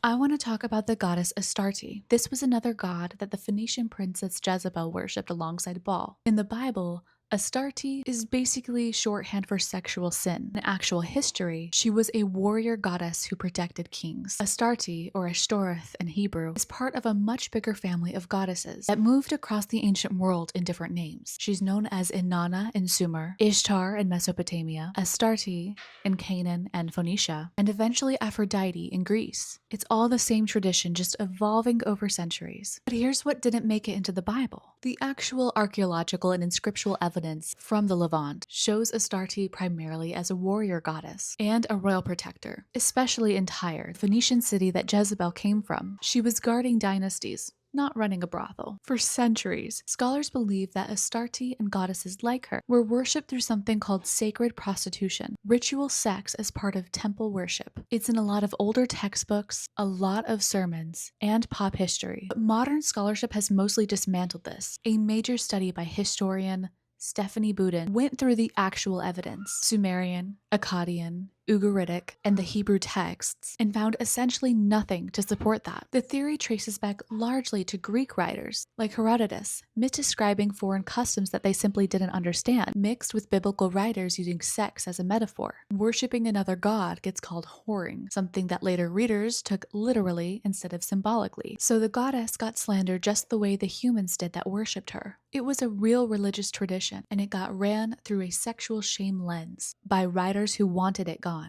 I want to talk about the goddess Astarte. This was another god that the Phoenician princess Jezebel worshipped alongside Baal. In the Bible, Astarte is basically shorthand for sexual sin. In actual history, she was a warrior goddess who protected kings. Astarte, or Ashtoreth in Hebrew, is part of a much bigger family of goddesses that moved across the ancient world in different names. She's known as Inanna in Sumer, Ishtar in Mesopotamia, Astarte in Canaan and Phoenicia, and eventually Aphrodite in Greece. It's all the same tradition, just evolving over centuries. But here's what didn't make it into the Bible. The actual archaeological and inscriptural evidence from the Levant shows Astarte primarily as a warrior goddess and a royal protector, especially in Tyre, the Phoenician city that Jezebel came from. She was guarding dynasties, not running a brothel. For centuries, scholars believe that Astarte and goddesses like her were worshipped through something called sacred prostitution, ritual sex as part of temple worship. It's in a lot of older textbooks, a lot of sermons, and pop history. But modern scholarship has mostly dismantled this. A major study by historian Stephanie Boudin went through the actual evidence, Sumerian, Akkadian, Ugaritic, and the Hebrew texts, and found essentially nothing to support that. The theory traces back largely to Greek writers, like Herodotus, misdescribing foreign customs that they simply didn't understand, mixed with biblical writers using sex as a metaphor. Worshipping another god gets called whoring, something that later readers took literally instead of symbolically. So the goddess got slandered just the way the humans did that worshipped her. It was a real religious tradition, and it got ran through a sexual shame lens by writers who wanted it gone.